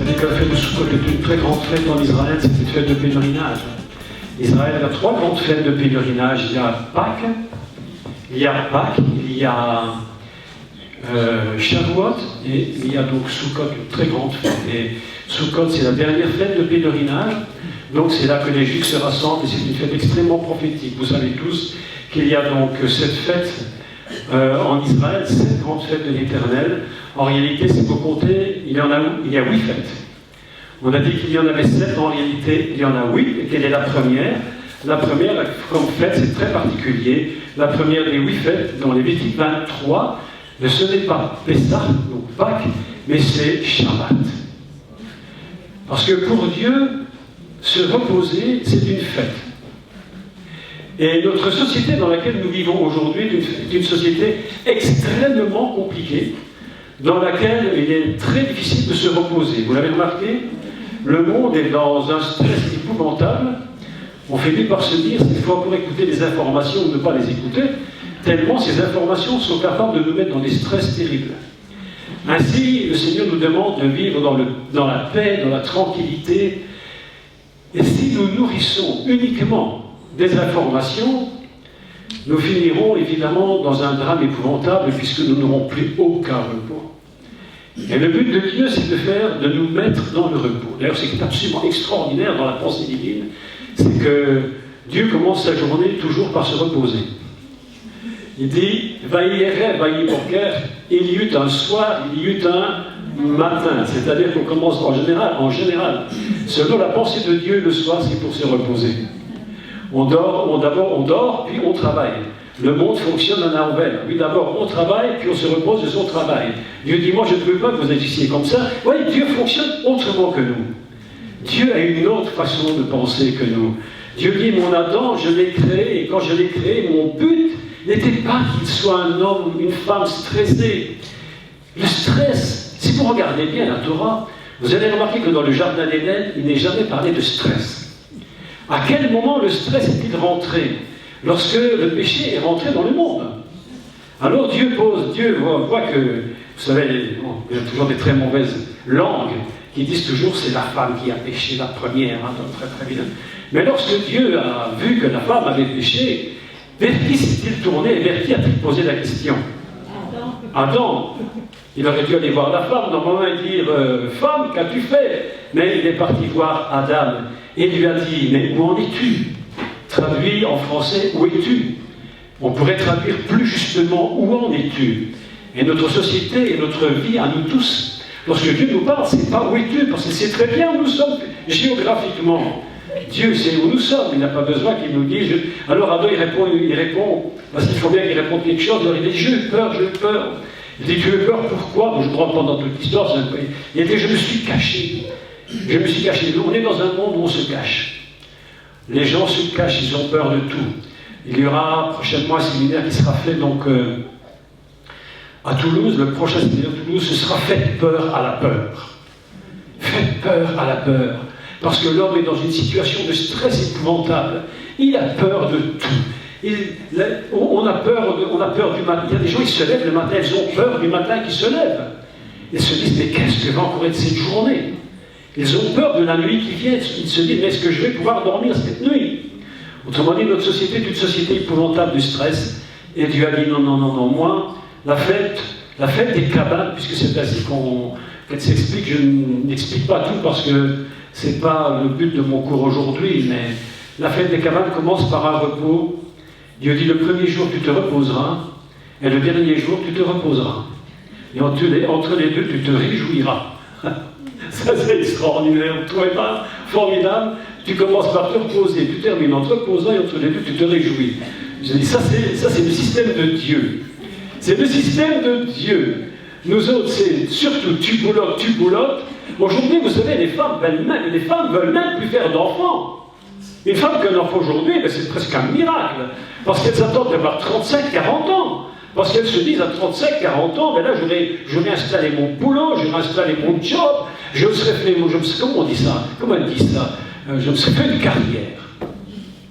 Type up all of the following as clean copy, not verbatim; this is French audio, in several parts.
savez que la fête de Sukkot est une très grande fête en Israël, c'est une fête de pèlerinage. Israël a trois grandes fêtes de pèlerinage. Il y a Pâques, il y a Shavuot, et il y a donc Sukkot, une très grande fête. Et Sukkot, c'est la dernière fête de pèlerinage, donc c'est là que les Juifs se rassemblent, et c'est une fête extrêmement prophétique. Vous savez tous qu'il y a donc cette fête en Israël, cette grande fête de l'Éternel. En réalité, si vous comptez, il y a 8 fêtes. On a dit qu'il y en avait 7, en réalité, il y en a 8. Et quelle est la première? La première, comme fête, c'est très particulier. La première des 8 fêtes, dans Lévitique 23, ce n'est pas Pessah, donc Pâques, mais c'est Shabbat. Parce que pour Dieu, se reposer, c'est une fête. Et notre société dans laquelle nous vivons aujourd'hui est une société extrêmement compliquée, dans laquelle il est très difficile de se reposer. Vous l'avez remarqué? Le monde est dans un stress épouvantable. On finit par se dire qu'il faut encore écouter les informations ou ne pas les écouter, tellement ces informations sont capables de nous mettre dans des stress terribles. Ainsi, le Seigneur nous demande de vivre dans la paix, dans la tranquillité. Et si nous nourrissons uniquement des informations, nous finirons évidemment dans un drame épouvantable puisque nous n'aurons plus aucun repos. Et le but de Dieu, c'est de nous mettre dans le repos. D'ailleurs, c'est absolument extraordinaire dans la pensée divine, c'est que Dieu commence sa journée toujours par se reposer. Il dit « Vaïerev, vaïeboker » il y eut un soir, il y eut un matin. C'est-à-dire qu'on commence en général. Selon la pensée de Dieu, le soir, c'est pour se reposer. D'abord on dort, puis on travaille. Le monde fonctionne à l'envers. Oui, d'abord on travaille, puis on se repose de son travail. Dieu dit, moi je ne veux pas que vous agissiez comme ça. Oui, Dieu fonctionne autrement que nous. Dieu a une autre façon de penser que nous. Dieu dit, mon Adam, je l'ai créé, et quand je l'ai créé, mon but n'était pas qu'il soit un homme, une femme stressée. Le stress, si vous regardez bien la Torah, vous allez remarquer que dans le jardin d'Éden, il n'est jamais parlé de stress. À quel moment le stress est-il rentré? Lorsque le péché est rentré dans le monde. Alors Dieu voit que, vous savez, il y a toujours des très mauvaises langues qui disent toujours c'est la femme qui a péché la première, très très bien. Mais lorsque Dieu a vu que la femme avait péché, vers qui s'est-il tourné et vers qui a-t-il posé la question? Adam. Il aurait dû aller voir la femme, normalement, et dire femme, qu'as-tu fait? Mais il est parti voir Adam et lui a dit mais où en es-tu? Traduit en français, où es-tu? On pourrait traduire plus justement, où en es-tu? Et notre société et notre vie à nous tous, lorsque Dieu nous parle, c'est pas où es-tu, parce qu'il sait très bien où nous sommes géographiquement. Dieu sait où nous sommes, il n'a pas besoin qu'il nous dise. Alors Adam il répond, parce qu'il faut bien qu'il réponde quelque chose, alors il dit j'ai peur. Il dit tu as peur, pourquoi? Je ne rentre pas dans toute l'histoire, il dit je me suis caché. On est dans un monde où on se cache. Les gens se cachent, ils ont peur de tout. Il y aura prochainement un séminaire qui sera fait donc à Toulouse. Le prochain séminaire à Toulouse, ce sera Faites peur à la peur. Faites peur à la peur. Parce que l'homme est dans une situation de stress épouvantable. Il a peur de tout. On a peur du matin. Il y a des gens qui se lèvent le matin, ils ont peur du matin qui se lèvent. Ils se disent, mais qu'est-ce que va encore être cette journée? Ils ont peur de la nuit qui vient. Ils se disent, mais est-ce que je vais pouvoir dormir cette nuit? Autrement dit, notre société est une société épouvantable du stress. Et Dieu a dit, non, moi, la fête des cabanes, puisque c'est ainsi qu'elle s'explique, je n'explique pas tout parce que ce n'est pas le but de mon cours aujourd'hui, mais la fête des cabanes commence par un repos. Dieu dit, le premier jour, tu te reposeras, et le dernier jour, tu te reposeras. Et entre les deux, tu te réjouiras. Ça, c'est extraordinaire. Toi et moi, formidable. Tu commences par te reposer, tu termines en te reposant, et entre les deux, tu te réjouis. Je dis, ça, c'est le système de Dieu. C'est le système de Dieu. Nous autres, c'est surtout tu boulottes. Aujourd'hui, vous savez, les femmes veulent même plus faire d'enfants. Une femme qui a un enfant aujourd'hui, c'est presque un miracle. Parce qu'elles attendent d'avoir 35-40 ans. Parce qu'elles se disent à 35-40 ans, là, j'aurais installé mon boulot, j'aurais installé mon job, je me serais fait, comment on dit ça? Comment elle dit ça? Je me serais fait une carrière.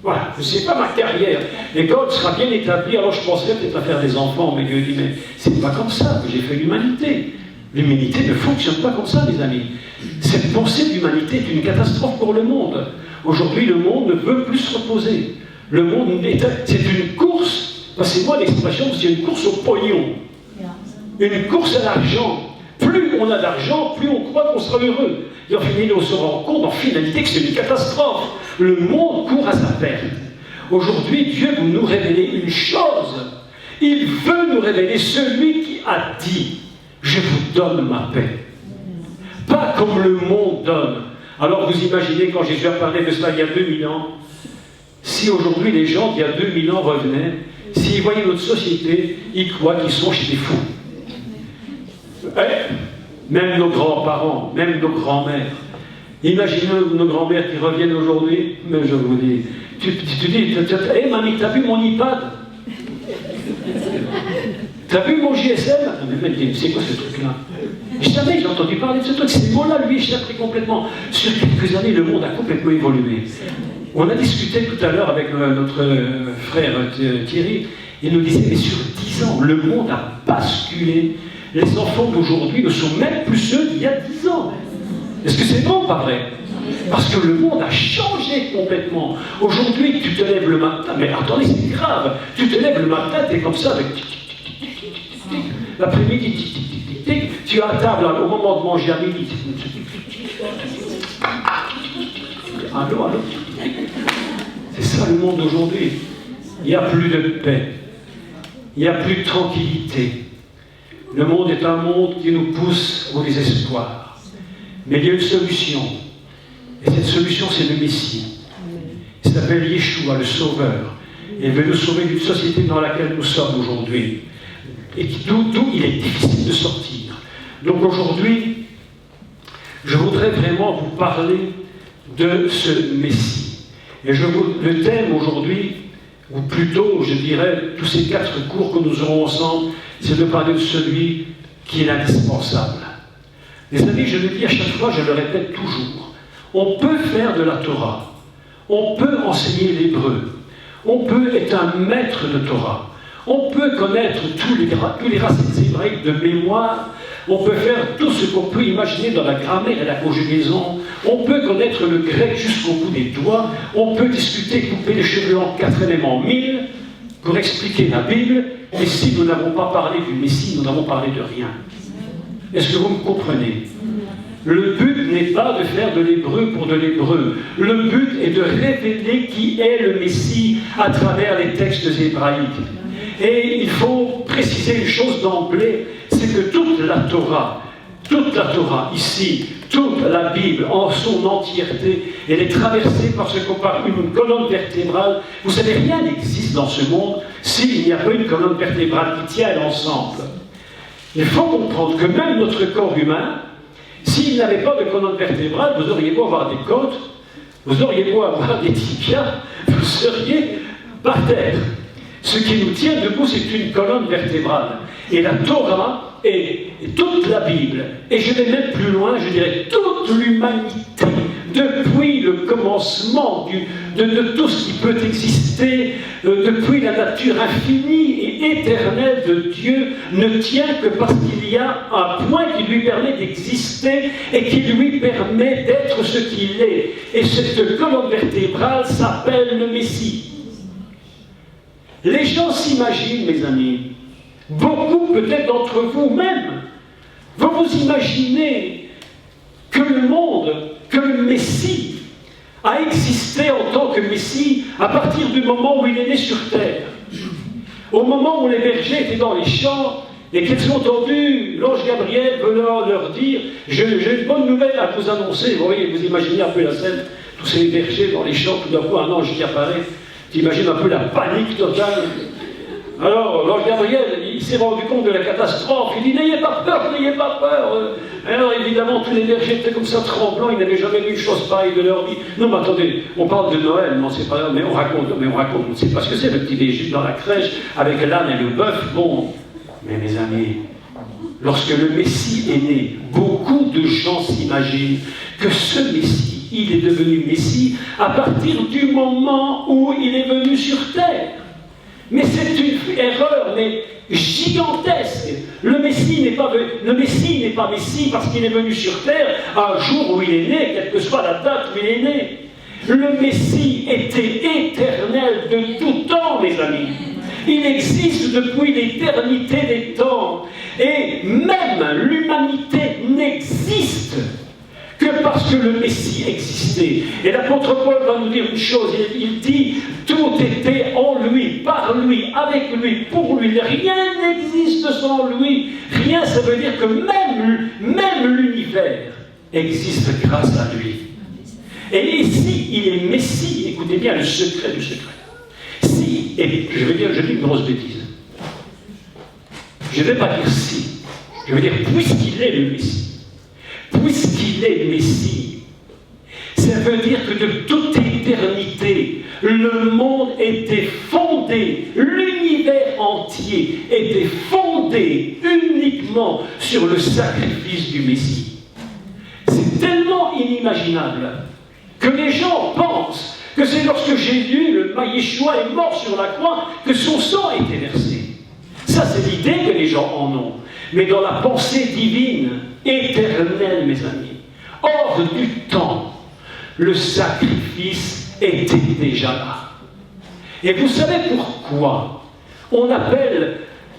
Voilà, je ne sais pas ma carrière. Et quand elle sera bien établie, alors je penserais peut-être à faire des enfants. Mais Dieu dit, mais c'est pas comme ça que j'ai fait l'humanité. L'humanité ne fonctionne pas comme ça, mes amis. Cette pensée d'humanité est une catastrophe pour le monde. Aujourd'hui, le monde ne veut plus se reposer. Le monde, c'est une course, passez-moi l'expression, c'est une course au pognon. Une course à l'argent. Plus on a d'argent, plus on croit qu'on sera heureux. Et en finalité, on se rend compte en finalité que c'est une catastrophe. Le monde court à sa perte. Aujourd'hui, Dieu veut nous révéler une chose. Il veut nous révéler celui qui a dit « Je vous donne ma paix ». Pas comme le monde donne. Alors vous imaginez, quand Jésus a parlé de cela il y a 2000 ans, si aujourd'hui les gens d'il y a 2000 ans revenaient, s'ils voyaient notre société, ils croient qu'ils sont chez les fous. Même nos grands-parents, même nos grands-mères. Imaginez nos grands-mères qui reviennent aujourd'hui, mais je vous dis, tu dis, hé mamie, t'as vu mon iPad? T'as vu mon GSM? Mais c'est quoi ce truc-là? Jamais j'ai entendu parler de ce truc. Ces mots-là, lui, je l'ai appris complètement. Sur quelques années, le monde a complètement évolué. On a discuté tout à l'heure avec notre frère Thierry. Il nous disait, mais sur 10 ans, le monde a basculé. Les enfants d'aujourd'hui ne sont même plus ceux d'il y a 10 ans. Est-ce que c'est bon, pas vrai? Parce que le monde a changé complètement. Aujourd'hui, tu te lèves le matin, mais attendez, c'est grave. Tu te lèves le matin, tu es comme ça avec l'après-midi, tu es à table au moment de manger à midi. Allô, allô. C'est ça le monde d'aujourd'hui. Il n'y a plus de paix. Il n'y a plus de tranquillité. Le monde est un monde qui nous pousse au désespoir. Mais il y a une solution. Et cette solution, c'est le Messie. Il s'appelle Yeshua, le Sauveur. Et il veut nous sauver d'une société dans laquelle nous sommes aujourd'hui. Et d'où il est difficile de sortir. Donc aujourd'hui, je voudrais vraiment vous parler de ce Messie. Et le thème aujourd'hui, ou plutôt, je dirais, tous ces 4 cours que nous aurons ensemble, c'est de parler de celui qui est indispensable. Les amis, je le dis à chaque fois, je le répète toujours, on peut faire de la Torah, on peut enseigner l'hébreu, on peut être un maître de Torah, on peut connaître tous les racines hébraïques de mémoire, on peut faire tout ce qu'on peut imaginer dans la grammaire et la conjugaison, on peut connaître le grec jusqu'au bout des doigts, on peut discuter, couper les cheveux en 4 et même en 1000 pour expliquer la Bible, et si nous n'avons pas parlé du Messie, nous n'avons parlé de rien. Est-ce que vous me comprenez? Le but n'est pas de faire de l'hébreu pour de l'hébreu. Le but est de révéler qui est le Messie à travers les textes hébraïques. Et il faut préciser une chose d'emblée, c'est que toute la Torah ici, toute la Bible en son entièreté, elle est traversée par ce qu'on parle une colonne vertébrale. Vous savez, rien n'existe dans ce monde s'il n'y a pas une colonne vertébrale qui tient l'ensemble. Il faut comprendre que même notre corps humain, s'il n'avait pas de colonne vertébrale, vous auriez beau avoir des côtes, vous auriez beau avoir des tibias, vous seriez par terre. Ce qui nous tient debout, c'est une colonne vertébrale. Et la Torah et toute la Bible, et je vais même plus loin, je dirais toute l'humanité, depuis le commencement de tout ce qui peut exister, depuis la nature infinie et éternelle de Dieu, ne tient que parce qu'il y a un point qui lui permet d'exister et qui lui permet d'être ce qu'il est. Et cette colonne vertébrale s'appelle le Messie. Les gens s'imaginent, mes amis, beaucoup peut-être d'entre vous-même, vous vous imaginez que le monde, que le Messie a existé en tant que Messie à partir du moment où il est né sur terre. Au moment où les bergers étaient dans les champs et qu'ils ont entendu l'ange Gabriel venant leur dire « J'ai une bonne nouvelle à vous annoncer ». Vous voyez, vous imaginez un peu la scène, tous ces bergers dans les champs, tout d'un coup un ange qui apparaît. T'imagines un peu la panique totale. Alors, l'ange Gabriel, il s'est rendu compte de la catastrophe. Il dit, n'ayez pas peur, n'ayez pas peur. Alors, évidemment, tous les bergers étaient comme ça, tremblants. Ils n'avaient jamais vu une chose pareille de leur vie. Non, mais attendez, on parle de Noël. Non, c'est pas grave, mais on raconte. On ne sait pas ce que c'est, le petit Jésus dans la crèche, avec l'âne et le bœuf. Bon, mais mes amis, lorsque le Messie est né, beaucoup de gens s'imaginent que ce Messie, il est devenu Messie à partir du moment où il est venu sur terre. Mais c'est une erreur, grandeur, mais gigantesque. Le Messie n'est pas Messie parce qu'il est venu sur terre un jour où il est né, quelle que soit la date où il est né. Le Messie était éternel de tout temps, mes amis. Il existe depuis l'éternité des temps. Et même l'humanité n'existe que parce que le Messie existait. Et l'apôtre Paul va nous dire une chose, il dit, tout était en lui, par lui, avec lui, pour lui. Rien n'existe sans lui. Rien, ça veut dire que même l'univers existe grâce à lui. Et ici, il est Messie, écoutez bien le secret du secret. Si, et je dis une grosse bêtise. Je ne vais pas dire si, je veux dire puisqu'il est le Messie. Puisqu'il est Messie, ça veut dire que de toute éternité, le monde était fondé, l'univers entier était fondé uniquement sur le sacrifice du Messie. C'est tellement inimaginable que les gens pensent que c'est lorsque Jésus, le Yeshua, est mort sur la croix, que son sang a été versé. Ça, c'est l'idée que les gens en ont. Mais dans la pensée divine, éternelle, mes amis, hors du temps, le sacrifice était déjà là. Et vous savez pourquoi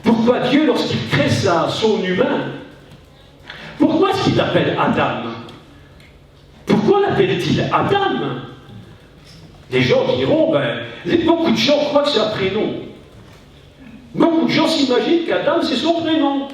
pourquoi Dieu, lorsqu'il crée son humain, pourquoi est-ce qu'il l'appelle Adam? Pourquoi l'appelle-t-il Adam? Les gens diront, beaucoup de gens croient que c'est un prénom. Beaucoup de gens s'imaginent qu'Adam, c'est son prénom.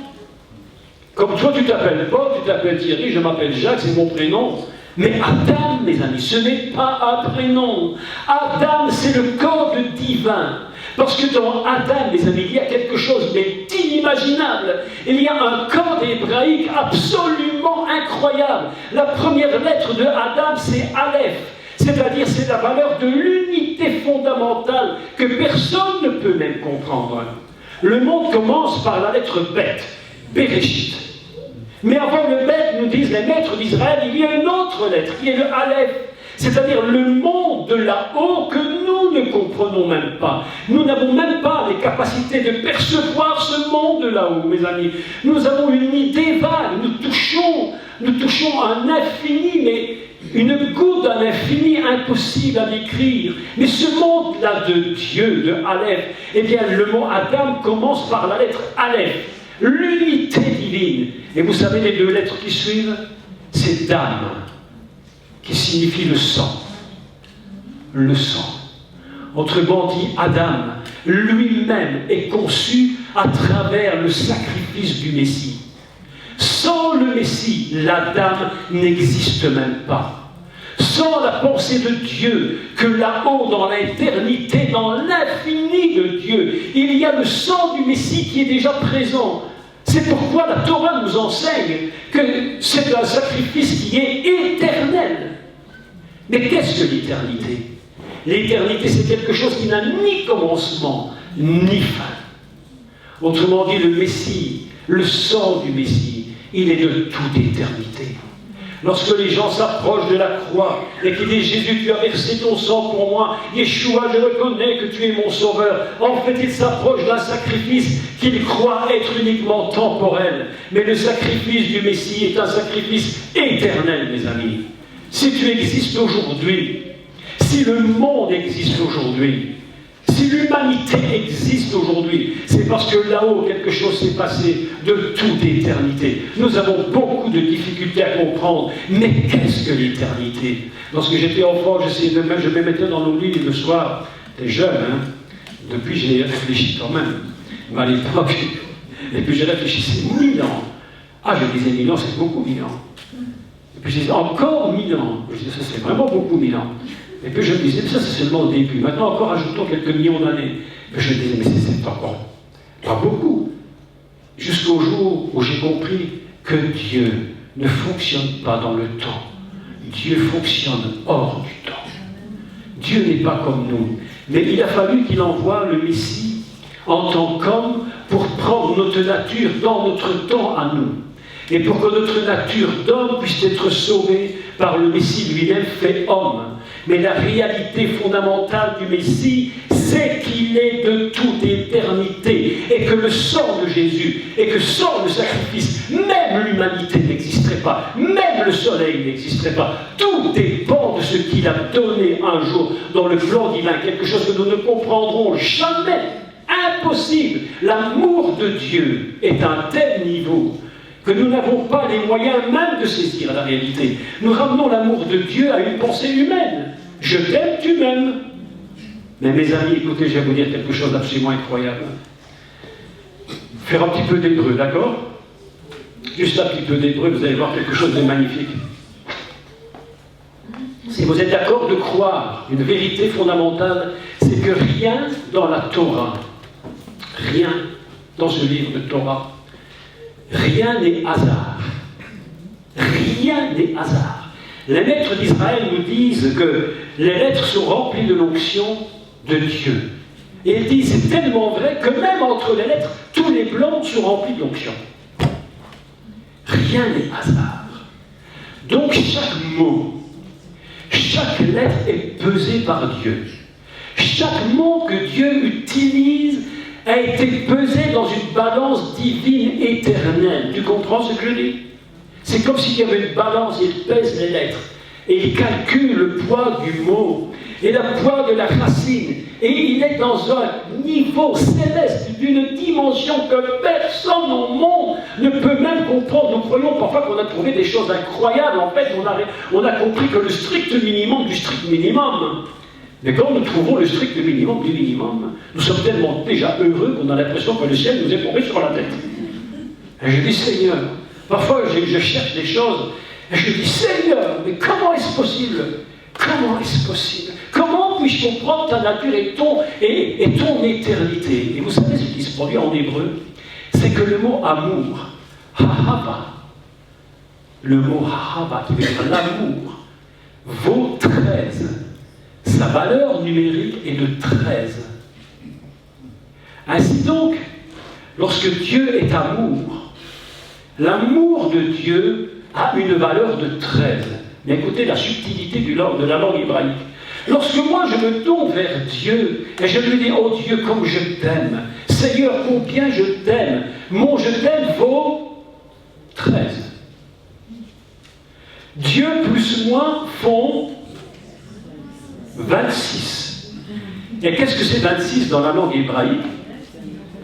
Comme toi, tu t'appelles Paul, tu t'appelles Thierry, je m'appelle Jacques, c'est mon prénom. Mais Adam, mes amis, ce n'est pas un prénom. Adam, c'est le code divin. Parce que dans Adam, mes amis, il y a quelque chose d'inimaginable. Il y a un code hébraïque absolument incroyable. La première lettre de Adam, c'est Aleph. C'est-à-dire, c'est la valeur de l'unité fondamentale que personne ne peut même comprendre. Le monde commence par la lettre Bet, Bereshit. Mais avant le Bet, nous disent les maîtres d'Israël, il y a une autre lettre qui est le Aleph. C'est-à-dire le monde de là-haut que nous ne comprenons même pas. Nous n'avons même pas les capacités de percevoir ce monde de là-haut, mes amis. Nous avons une idée vague, nous touchons un infini, mais une goutte d'un infini impossible à décrire. Mais ce monde-là de Dieu, de Aleph, eh bien le mot Adam commence par la lettre Aleph, l'unité divine. Et vous savez les deux lettres qui suivent? C'est Dam, qui signifie le sang. Le sang. Autrement dit, Adam lui-même est conçu à travers le sacrifice du Messie. Sans le Messie, l'Adam n'existe même pas. Sans la pensée de Dieu, que là-haut, dans l'éternité, dans l'infini de Dieu, il y a le sang du Messie qui est déjà présent. C'est pourquoi la Torah nous enseigne que c'est un sacrifice qui est éternel. Mais qu'est-ce que l'éternité? L'éternité, c'est quelque chose qui n'a ni commencement, ni fin. Autrement dit, le Messie, le sang du Messie, il est de toute éternité. Lorsque les gens s'approchent de la croix et qu'ils disent « Jésus, tu as versé ton sang pour moi, Yeshua, je reconnais que tu es mon sauveur », en fait, ils s'approchent d'un sacrifice qu'ils croient être uniquement temporel. Mais le sacrifice du Messie est un sacrifice éternel, mes amis. Si tu existes aujourd'hui, si le monde existe aujourd'hui, si l'humanité existe aujourd'hui, c'est parce que là-haut, quelque chose s'est passé de toute éternité. Nous avons beaucoup de difficultés à comprendre, mais qu'est-ce que l'éternité? Lorsque j'étais enfant, je me mettais dans nos lits le soir, j'étais jeune, hein? Depuis j'ai réfléchi quand même, mais à l'époque, et puis je réfléchissais 1000 ans. Ah, je disais 1000 ans, c'est beaucoup 1000 ans. Et puis je disais encore 1000 ans. Je disais, ça c'est vraiment beaucoup 1000 ans. Et puis je me disais, ça c'est seulement le début. Maintenant encore ajoutons quelques millions d'années. Et je me disais, mais c'est encore pas beaucoup. Jusqu'au jour où j'ai compris que Dieu ne fonctionne pas dans le temps. Dieu fonctionne hors du temps. Dieu n'est pas comme nous. Mais il a fallu qu'il envoie le Messie en tant qu'homme pour prendre notre nature dans notre temps à nous. Et pour que notre nature d'homme puisse être sauvée par le Messie lui-même fait homme. Mais la réalité fondamentale du Messie, c'est qu'il est de toute éternité. et que le sang de Jésus, et que sans le sacrifice, même l'humanité n'existerait pas, même le soleil n'existerait pas. Tout dépend de ce qu'il a donné un jour dans le plan divin, quelque chose que nous ne comprendrons jamais, impossible. L'amour de Dieu est à un tel niveau que nous n'avons pas les moyens même de saisir la réalité. Nous ramenons l'amour de Dieu à une pensée humaine. Je t'aime, tu m'aimes. Mais mes amis, écoutez, je vais vous dire quelque chose d'absolument incroyable. Faire un petit peu d'hébreu, d'accord? Juste un petit peu d'hébreu, vous allez voir quelque chose de magnifique. Si vous êtes d'accord de croire une vérité fondamentale, c'est que rien dans la Torah, rien dans ce livre de Torah, rien n'est hasard. Rien n'est hasard. Les maîtres d'Israël nous disent que les lettres sont remplies de l'onction de Dieu. Et ils disent, c'est tellement vrai que même entre les lettres, tous les blancs sont remplis de l'onction. Rien n'est hasard. Donc chaque mot, chaque lettre est pesée par Dieu. Chaque mot que Dieu utilise a été pesé dans une balance divine éternelle. Tu comprends ce que je dis? C'est comme s'il y avait une balance, il pèse les lettres. Et il calcule le poids du mot et le poids de la racine. Et il est dans un niveau céleste, d'une dimension que personne au monde ne peut même comprendre. Nous croyons parfois qu'on a trouvé des choses incroyables. En fait, on a compris que le strict minimum du strict minimum. Mais quand nous trouvons le strict minimum du minimum, nous sommes tellement déjà heureux qu'on a l'impression que le ciel nous est tombé sur la tête. Et je dis, Seigneur, parfois je cherche des choses, et je dis, Seigneur, mais comment est-ce possible? Comment est-ce possible? Comment puis-je comprendre ta nature et ton éternité? Et vous savez ce qui se produit en hébreu? C'est que le mot amour, hahava, le mot hahava, qui veut dire l'amour, vaut 13. Sa valeur numérique est de 13. Ainsi donc, lorsque Dieu est amour, l'amour de Dieu a une valeur de 13. Mais écoutez la subtilité de la langue hébraïque. Lorsque moi je me tourne vers Dieu et je lui dis, oh Dieu, comme je t'aime, Seigneur, combien je t'aime, mon je t'aime vaut 13. Dieu plus moi font 26. Et qu'est-ce que c'est 26 dans la langue hébraïque?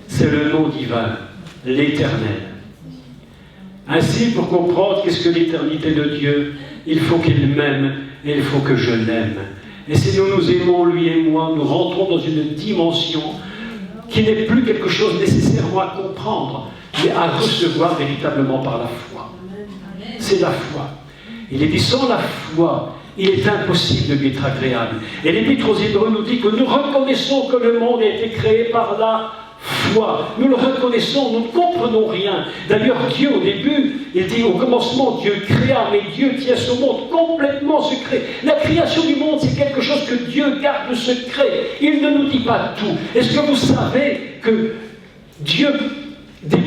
C'est le nom divin, l'Éternel. Ainsi, pour comprendre qu'est-ce que l'éternité de Dieu, il faut qu'il m'aime et il faut que je l'aime. Et si nous nous aimons, lui et moi, nous rentrons dans une dimension qui n'est plus quelque chose nécessairement à comprendre, mais à recevoir véritablement par la foi. C'est la foi. Il est dit, sans la foi, il est impossible de lui être agréable. Et l'Épître aux Hébreux nous dit que nous reconnaissons que le monde a été créé par la foi. Nous le reconnaissons, nous ne comprenons rien. D'ailleurs, Dieu, au début, il dit, au commencement, Dieu créa, mais Dieu tient ce monde complètement secret. La création du monde, c'est quelque chose que Dieu garde secret. Il ne nous dit pas tout. Est-ce que vous savez que Dieu...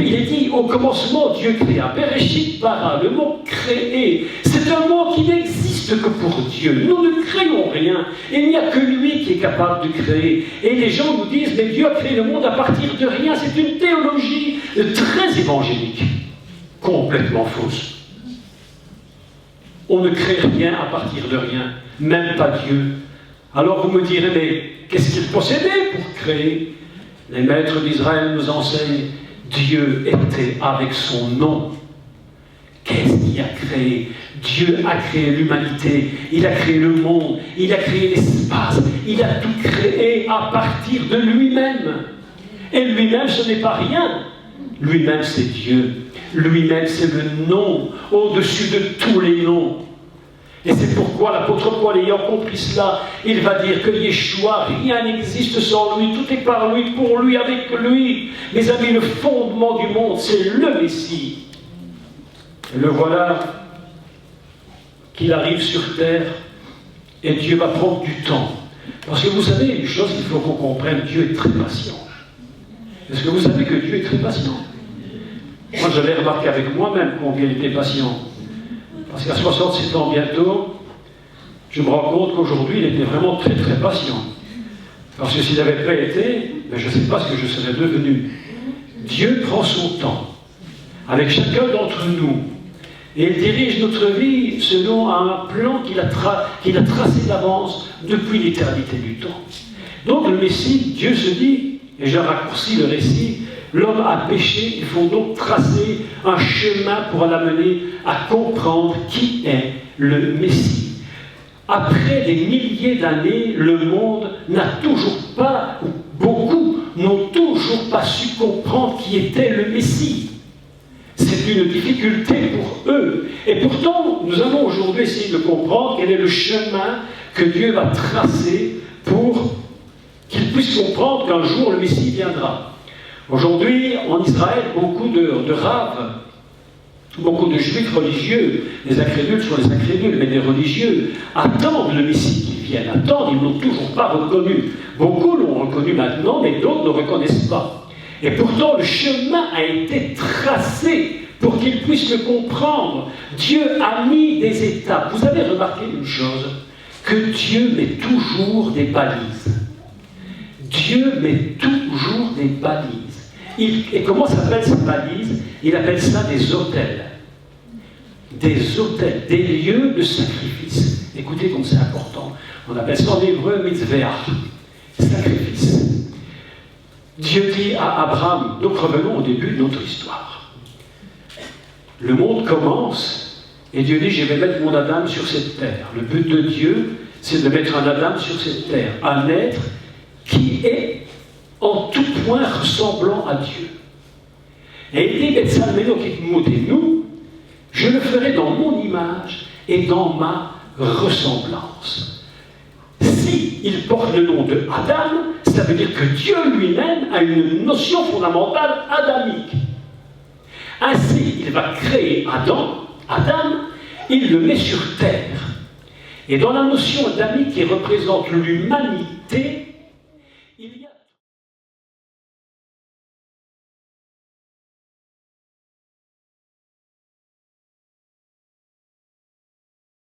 Il est dit, au commencement, Dieu créa. Bereshit bara, le mot créer, c'est un mot qui n'existe que pour Dieu. Nous ne créons rien. Il n'y a que lui qui est capable de créer. Et les gens nous disent, mais Dieu a créé le monde à partir de rien. C'est une théologie très évangélique, complètement fausse. On ne crée rien à partir de rien, même pas Dieu. Alors vous me direz, mais qu'est-ce qu'il possédait pour créer? Les maîtres d'Israël nous enseignent, Dieu était avec son nom. Qu'est-ce qu'il a créé? Dieu a créé l'humanité, il a créé le monde, il a créé l'espace, il a tout créé à partir de lui-même. Et lui-même, ce n'est pas rien. Lui-même, c'est Dieu. Lui-même, c'est le nom au-dessus de tous les noms. Et c'est pourquoi l'apôtre Paul, ayant compris cela, il va dire que Yeshua, rien n'existe sans lui, tout est par lui, pour lui, avec lui. Mes amis, le fondement du monde, c'est le Messie. Et le voilà qu'il arrive sur terre, et Dieu va prendre du temps. Parce que vous savez, une chose qu'il faut qu'on comprenne, Dieu est très patient. Est-ce que vous savez que Dieu est très patient? Moi, j'avais remarqué avec moi-même combien il était patient. Parce qu'à 67 ans bientôt, je me rends compte qu'aujourd'hui, il était vraiment très très patient. Parce que s'il n'avait pas été, ben je ne sais pas ce que je serais devenu. Dieu prend son temps avec chacun d'entre nous et il dirige notre vie selon un plan qu'il a tracé d'avance depuis l'éternité du temps. Donc le Messie, Dieu se dit, et je raccourcis le récit, l'homme a péché, il faut donc tracer un chemin pour l'amener à comprendre qui est le Messie. Après des milliers d'années, le monde n'a toujours pas, ou beaucoup, n'ont toujours pas su comprendre qui était le Messie. C'est une difficulté pour eux. Et pourtant, nous allons aujourd'hui essayer de comprendre quel est le chemin que Dieu va tracer pour qu'ils puissent comprendre qu'un jour le Messie viendra. Aujourd'hui, en Israël, beaucoup de raves, beaucoup de juifs religieux, les incrédules sont les incrédules, mais les religieux, attendent le Messie qui vienne, attendent, ils ne l'ont toujours pas reconnu. Beaucoup l'ont reconnu maintenant, mais d'autres ne reconnaissent pas. Et pourtant, le chemin a été tracé pour qu'ils puissent le comprendre. Dieu a mis des étapes. Vous avez remarqué une chose, que Dieu met toujours des balises. Dieu met toujours des balises. Et comment s'appellent ces balises? Il appelle ça des autels. Des autels, des lieux de sacrifice. Écoutez comme c'est important. On appelle ça en hébreu mitzvah, sacrifice. Dieu dit à Abraham, donc revenons au début de notre histoire. Le monde commence, et Dieu dit, je vais mettre mon Adam sur cette terre. Le but de Dieu, c'est de mettre un Adam sur cette terre, un être qui est en tout point ressemblant à Dieu. Et il dit, nous, je le ferai dans mon image et dans ma ressemblance. Si il porte le nom de Adam, ça veut dire que Dieu lui-même a une notion fondamentale adamique. Ainsi, il va créer Adam, il le met sur terre. Et dans la notion adamique qui représente l'humanité, il y a